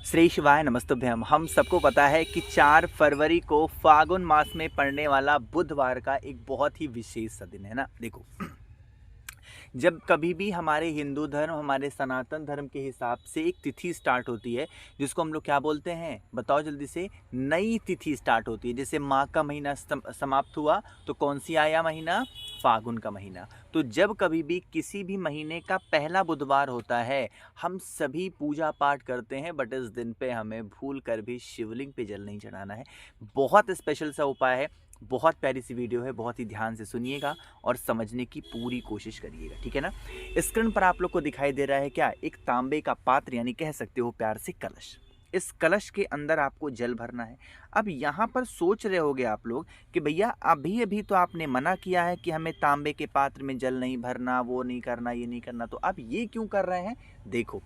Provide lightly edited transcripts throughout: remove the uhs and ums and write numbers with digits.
श्री शिवाय नमस्तुभ्यम। हम सबको पता है कि 4 फरवरी को फागुन मास में पड़ने वाला बुधवार का एक बहुत ही विशेष सा दिन है ना। देखो, जब कभी भी हमारे हिंदू धर्म, हमारे सनातन धर्म के हिसाब से एक तिथि स्टार्ट होती है, जिसको हम लोग क्या बोलते हैं, बताओ जल्दी से। नई तिथि स्टार्ट होती है। जैसे माघ का महीना समाप्त हुआ तो कौन सी आया महीना? फागुन का महीना। तो जब कभी भी किसी भी महीने का पहला बुधवार होता है, हम सभी पूजा पाठ करते हैं, बट इस दिन पे हमें भूल कर भी शिवलिंग पे जल नहीं चढ़ाना है। बहुत स्पेशल सा उपाय है, बहुत प्यारी सी वीडियो है, बहुत ही ध्यान से सुनिएगा और समझने की पूरी कोशिश करिएगा, ठीक है ना। स्क्रीन पर आप लोग को दिखाई दे रहा है क्या? एक तांबे का पात्र, यानी कह सकते हो प्यार से कलश। इस कलश के अंदर आपको जल भरना है। अब यहाँ पर सोच रहे होगे आप लोग कि भैया अभी अभी तो आपने मना किया है कि हमें तांबे के पात्र में जल नहीं भरना, वो नहीं करना, ये नहीं करना, तो आप ये क्यों कर रहे हैं? देखो,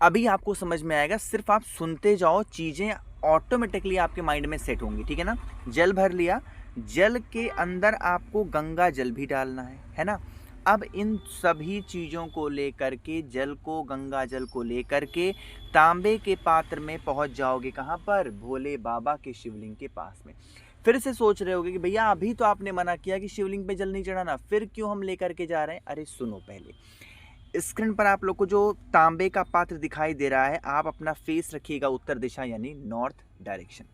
अभी आपको समझ में आएगा। सिर्फ आप सुनते जाओ, चीज़ें ऑटोमेटिकली आपके माइंड में सेट होंगी, ठीक है ना। जल भर लिया, जल के अंदर आपको गंगा जल भी डालना है ना। अब इन सभी चीज़ों को लेकर के, जल को, गंगा जल को लेकर के तांबे के पात्र में पहुंच जाओगे। कहाँ पर? भोले बाबा के शिवलिंग के पास में। फिर से सोच रहे होगे कि भैया अभी तो आपने मना किया कि शिवलिंग पे जल नहीं चढ़ाना, फिर क्यों हम लेकर के जा रहे हैं? अरे सुनो, पहले स्क्रीन पर आप लोग को जो तांबे का पात्र दिखाई दे रहा है, आप अपना फेस रखिएगा उत्तर दिशा, यानी नॉर्थ डायरेक्शन।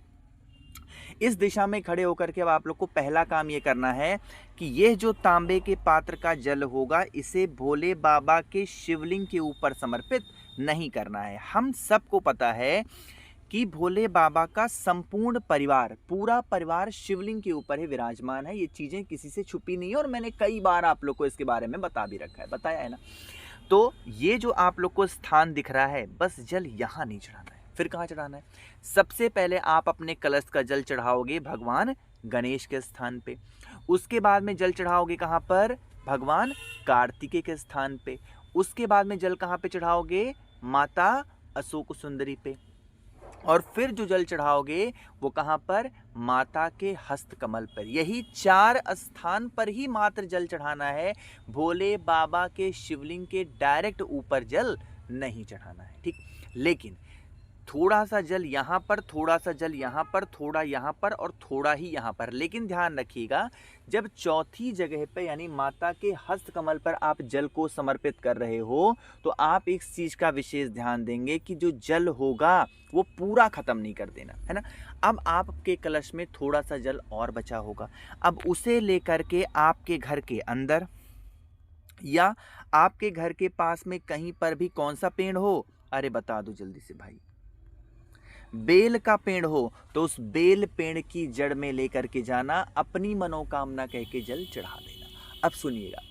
इस दिशा में खड़े होकर के अब आप लोग को पहला काम ये करना है कि यह जो तांबे के पात्र का जल होगा, इसे भोले बाबा के शिवलिंग के ऊपर समर्पित नहीं करना है। हम सबको पता है कि भोले बाबा का संपूर्ण परिवार, पूरा परिवार शिवलिंग के ऊपर ही विराजमान है। ये चीज़ें किसी से छुपी नहीं है और मैंने कई बार आप लोग को इसके बारे में बता भी रखा है, बताया है ना। तो ये जो आप लोग को स्थान दिख रहा है, बस जल यहाँ नहीं चढ़ाना है। फिर कहाँ चढ़ाना है? सबसे पहले आप अपने कलश का जल चढ़ाओगे भगवान गणेश के स्थान पे। उसके बाद में जल चढ़ाओगे कहाँ पर? भगवान कार्तिकेय के स्थान पे। उसके बाद में जल कहाँ पे चढ़ाओगे? माता अशोक सुंदरी पे। और फिर जो जल चढ़ाओगे वो कहाँ पर? माता के हस्त कमल पर। यही 4 स्थान पर ही मात्र जल चढ़ाना है। भोले बाबा के शिवलिंग के डायरेक्ट ऊपर जल नहीं चढ़ाना है, ठीक। लेकिन थोड़ा सा जल यहाँ पर, थोड़ा सा जल यहाँ पर, थोड़ा यहाँ पर और थोड़ा ही यहाँ पर। लेकिन ध्यान रखिएगा, जब चौथी जगह पे यानी माता के हस्त कमल पर आप जल को समर्पित कर रहे हो, तो आप एक चीज़ का विशेष ध्यान देंगे कि जो जल होगा वो पूरा ख़त्म नहीं कर देना, है ना। अब आपके कलश में थोड़ा सा जल और बचा होगा। अब उसे लेकर के आपके घर के अंदर या आपके घर के पास में कहीं पर भी, कौन सा पेड़ हो? अरे बता दो जल्दी से भाई। बेल का पेड़ हो तो उस बेल पेड़ की जड़ में लेकर के जाना, अपनी मनोकामना कह के जल चढ़ा देना। अब सुनिएगा,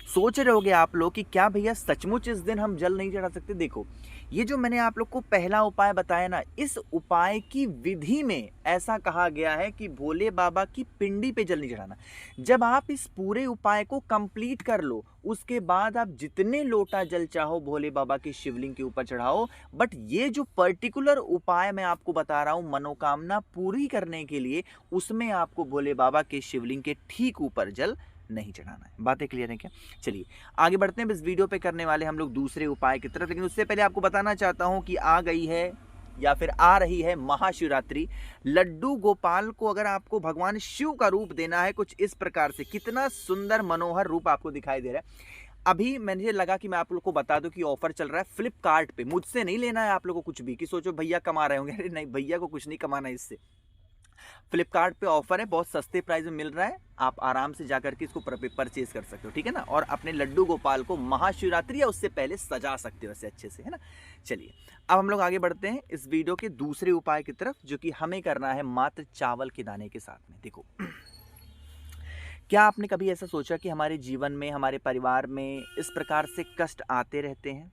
सोच रहे होगे आप लोग कि क्या भैया सचमुच इस दिन हम जल नहीं चढ़ा सकते? देखो, ये जो मैंने आप लोग को पहला उपाय बताया ना, इस उपाय की विधि में ऐसा कहा गया है कि भोले बाबा की पिंडी पे जल नहीं चढ़ाना। जब आप इस पूरे उपाय को कंप्लीट कर लो, उसके बाद आप जितने लोटा जल चाहो भोले बाबा की शिवलिंग के ऊपर चढ़ाओ। बट ये जो पर्टिकुलर उपाय मैं आपको बता रहा हूँ मनोकामना पूरी करने के लिए, उसमें आपको भोले बाबा के शिवलिंग के ठीक ऊपर जल नहीं चढ़ाना है। बातें क्लियर है क्या? चलिए आगे बढ़ते हैं। इस वीडियो पे करने वाले हम लोग दूसरे उपाय की तरफ, लेकिन उससे पहले आपको बताना चाहता हूं कि आ गई है या फिर आ रही है महाशिवरात्रि। लड्डू गोपाल को अगर आपको भगवान शिव का रूप देना है कुछ इस प्रकार से, कितना सुंदर मनोहर रूप आपको दिखाई दे रहा है। अभी मुझे लगा कि मैं आप लोग को बता दूं कि ऑफर चल रहा है फ्लिपकार्ट पे। मुझसे नहीं लेना है आप लोगों को कुछ भी, कि सोचो भैया कमा रहे होंगे। अरे नहीं, भैया को कुछ नहीं कमाना है इससे। फ्लिपकार्ट पे ऑफर है, बहुत सस्ते प्राइस में मिल रहा है। आप आराम से जाकर के इसको परचेज कर सकते हो, ठीक है ना। और अपने लड्डू गोपाल को महाशिवरात्रि या उससे पहले सजा सकते हो ऐसे अच्छे से, है ना। चलिए अब हम लोग आगे बढ़ते हैं इस वीडियो के दूसरे उपाय की तरफ, जो कि हमें करना है मात्र चावल के दाने के साथ में। देखो, क्या आपने कभी ऐसा सोचा कि हमारे जीवन में, हमारे परिवार में इस प्रकार से कष्ट आते रहते हैं?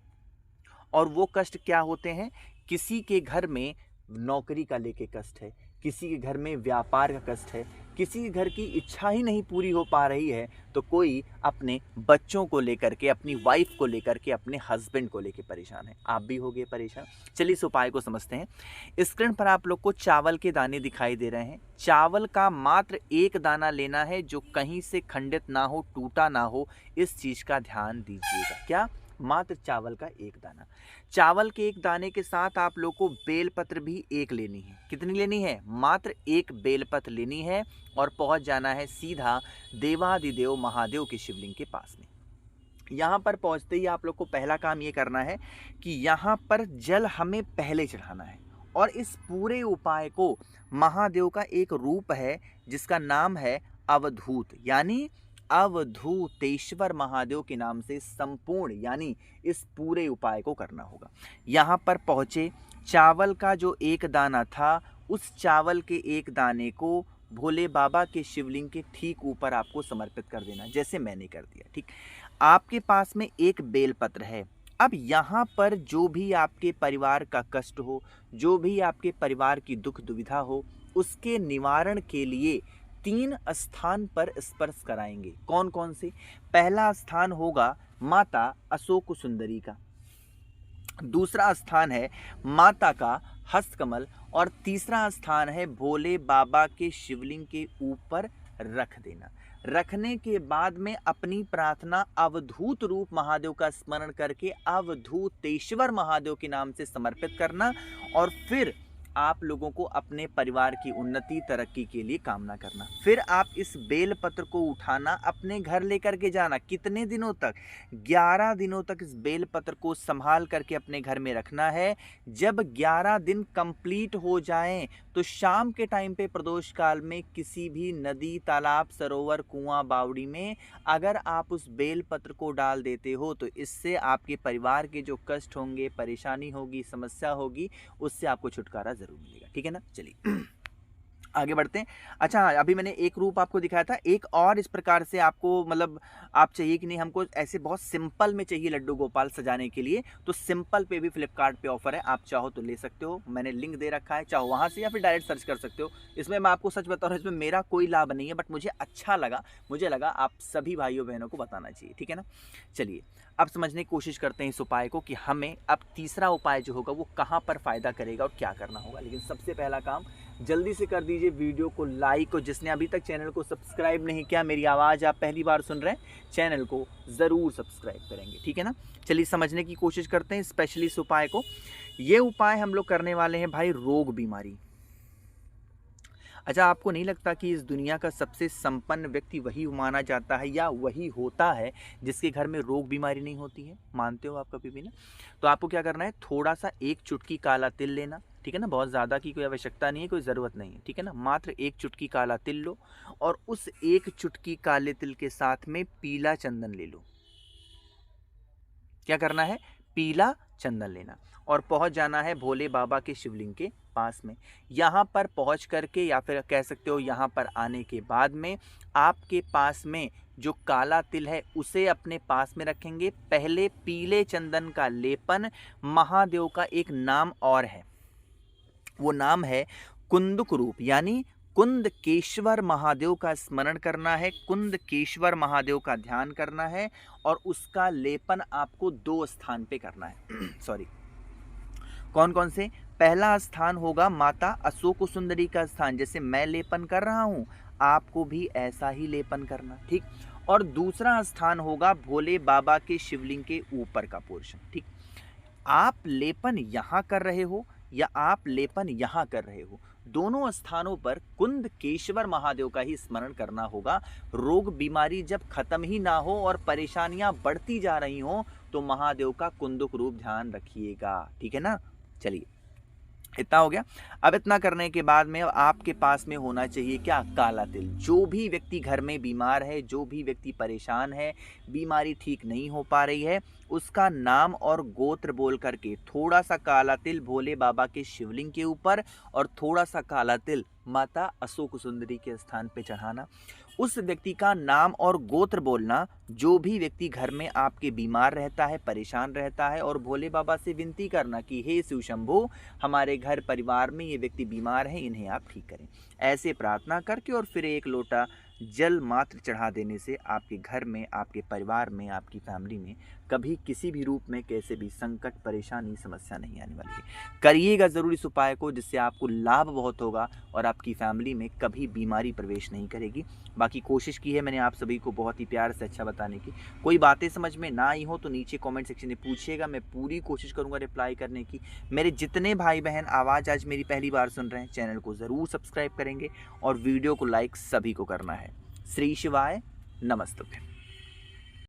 और वो कष्ट क्या होते हैं? किसी के घर में नौकरी का लेके कष्ट है, किसी के घर में व्यापार का कष्ट है, किसी के घर की इच्छा ही नहीं पूरी हो पा रही है, तो कोई अपने बच्चों को लेकर के, अपनी वाइफ को लेकर के, अपने हस्बैंड को लेकर परेशान है। आप भी हो गए परेशान। चलिए इस उपाय को समझते हैं। स्क्रीन पर आप लोग को चावल के दाने दिखाई दे रहे हैं। चावल का मात्र एक दाना लेना है जो कहीं से खंडित ना हो, टूटा ना हो। इस चीज़ का ध्यान दीजिएगा। क्या? मात्र चावल का एक दाना। चावल के एक दाने के साथ आप लोग को बेलपत्र भी एक लेनी है। कितनी लेनी है? मात्र एक बेलपत्र लेनी है और पहुंच जाना है सीधा देवादिदेव महादेव के शिवलिंग के पास में। यहाँ पर पहुँचते ही आप लोग को पहला काम ये करना है कि यहाँ पर जल हमें पहले चढ़ाना है और इस पूरे उपाय को महादेव का एक रूप है जिसका नाम है अवधूत, यानी अवधूतेश्वर महादेव के नाम से संपूर्ण यानी इस पूरे उपाय को करना होगा। यहाँ पर पहुँचे, चावल का जो एक दाना था उस चावल के एक दाने को भोले बाबा के शिवलिंग के ठीक ऊपर आपको समर्पित कर देना, जैसे मैंने कर दिया। ठीक, आपके पास में एक बेलपत्र है। अब यहाँ पर जो भी आपके परिवार का कष्ट हो, जो भी आपके परिवार की दुख दुविधा हो, उसके निवारण के लिए 3 स्थान पर स्पर्श कराएंगे। कौन कौन से? पहला स्थान होगा माता अशोक सुंदरी का, दूसरा स्थान है माता का हस्तकमल और तीसरा स्थान है भोले बाबा के शिवलिंग के ऊपर रख देना। रखने के बाद में अपनी प्रार्थना अवधूत रूप महादेव का स्मरण करके अवधूतेश्वर महादेव के नाम से समर्पित करना और फिर आप लोगों को अपने परिवार की उन्नति तरक्की के लिए कामना करना। फिर आप इस बेलपत्र को उठाना, अपने घर लेकर के जाना। कितने दिनों तक? 11 दिनों तक इस बेलपत्र को संभाल करके अपने घर में रखना है। जब 11 दिन कंप्लीट हो जाएं तो शाम के टाइम पे प्रदोष काल में किसी भी नदी, तालाब, सरोवर, कुआं, बावड़ी में अगर आप उस बेलपत्र को डाल देते हो तो इससे आपके परिवार के जो कष्ट होंगे, परेशानी होगी, समस्या होगी, उससे आपको छुटकारा जरूर मिलेगा। ठीक है ना? चलिए आगे बढ़ते हैं। अच्छा, अभी मैंने एक रूप आपको दिखाया था, एक और इस प्रकार से आपको मतलब आप चाहिए कि नहीं, हमको ऐसे बहुत सिंपल में चाहिए लड्डू गोपाल सजाने के लिए, तो सिंपल पे भी फ्लिपकार्ट पे ऑफर है, आप चाहो तो ले सकते हो। मैंने लिंक दे रखा है, चाहो वहाँ से या फिर डायरेक्ट सर्च कर सकते हो। इसमें मैं आपको सच बता रहा हूँ, इसमें मेरा कोई लाभ नहीं है, बट मुझे अच्छा लगा, मुझे लगा आप सभी भाइयों बहनों को बताना चाहिए। ठीक है ना? चलिए अब समझने की कोशिश करते हैं इस उपाय को कि हमें अब तीसरा उपाय जो होगा वो कहाँ पर फ़ायदा करेगा और क्या करना होगा। लेकिन सबसे पहला काम जल्दी से कर दीजिए वीडियो को लाइक, और जिसने अभी तक चैनल को सब्सक्राइब नहीं किया, मेरी आवाज़ आप पहली बार सुन रहे हैं, चैनल को ज़रूर सब्सक्राइब करेंगे। ठीक है ना? चलिए समझने की कोशिश करते हैं स्पेशली इस उपाय को। ये उपाय हम लोग करने वाले हैं भाई रोग बीमारी। अच्छा, आपको नहीं लगता कि इस दुनिया का सबसे संपन्न व्यक्ति वही माना जाता है या वही होता है जिसके घर में रोग बीमारी नहीं होती है? मानते हो आप कभी भी ना? तो आपको क्या करना है, थोड़ा सा 1 चुटकी काला तिल लेना। ठीक है ना? बहुत ज़्यादा की कोई आवश्यकता नहीं है, कोई ज़रूरत नहीं है। ठीक है ना? मात्र 1 चुटकी काला तिल लो और उस 1 चुटकी काले तिल के साथ में पीला चंदन ले लो। क्या करना है? पीला चंदन लेना और पहुंच जाना है भोले बाबा के शिवलिंग के पास में। यहाँ पर पहुंच करके या फिर कह सकते हो यहाँ पर आने के बाद में आपके पास में जो काला तिल है उसे अपने पास में रखेंगे। पहले पीले चंदन का लेपन, महादेव का एक नाम और है, वो नाम है कुंदक रूप, यानी कुंदकेश्वर महादेव का स्मरण करना है, कुंदकेश्वर महादेव का ध्यान करना है और उसका लेपन आपको 2 स्थान पे करना है। सॉरी, कौन कौन से? पहला स्थान होगा माता अशोक सुंदरी का स्थान, जैसे मैं लेपन कर रहा हूँ आपको भी ऐसा ही लेपन करना। ठीक, और दूसरा स्थान होगा भोले बाबा के शिवलिंग के ऊपर का पोर्शन। ठीक, आप लेपन यहाँ कर रहे हो या आप लेपन यहाँ कर रहे हो, दोनों स्थानों पर कुंदकेश्वर महादेव का ही स्मरण करना होगा। रोग बीमारी जब खत्म ही ना हो और परेशानियां बढ़ती जा रही हो तो महादेव का कुंदक रूप ध्यान रखिएगा। ठीक है ना? चलिए, इतना हो गया। अब इतना करने के बाद में आपके पास में होना चाहिए क्या? काला तिल। जो भी व्यक्ति घर में बीमार है, जो भी व्यक्ति परेशान है, बीमारी ठीक नहीं हो पा रही है, उसका नाम और गोत्र बोल करके थोड़ा सा काला तिल भोले बाबा के शिवलिंग के ऊपर और थोड़ा सा काला तिल माता अशोक सुंदरी के स्थान पे चढ़ाना। उस व्यक्ति का नाम और गोत्र बोलना। जो भी व्यक्ति घर में आपके बीमार रहता है, परेशान रहता है, और भोले बाबा से विनती करना कि हे शिव शंभो, हमारे घर परिवार में ये व्यक्ति बीमार है, इन्हें आप ठीक करें। ऐसे प्रार्थना करके और फिर 1 लोटा जल मात्र चढ़ा देने से आपके घर में, आपके परिवार में, आपकी फैमिली में कभी किसी भी रूप में कैसे भी संकट, परेशानी, समस्या नहीं आने वाली है। करिएगा ज़रूर इस उपाय को, जिससे आपको लाभ बहुत होगा और आपकी फैमिली में कभी बीमारी प्रवेश नहीं करेगी। बाकी कोशिश की है मैंने आप सभी को बहुत ही प्यार से अच्छा बताने की। कोई बातें समझ में ना आई हो तो नीचे कमेंट सेक्शन में पूछिएगा, मैं पूरी कोशिश करूँगा रिप्लाई करने की। मेरे जितने भाई बहन आवाज़ आज मेरी पहली बार सुन रहे हैं, चैनल को ज़रूर सब्सक्राइब करेंगे और वीडियो को लाइक सभी को करना है। श्री शिवाय, नमस्तुभ्यं।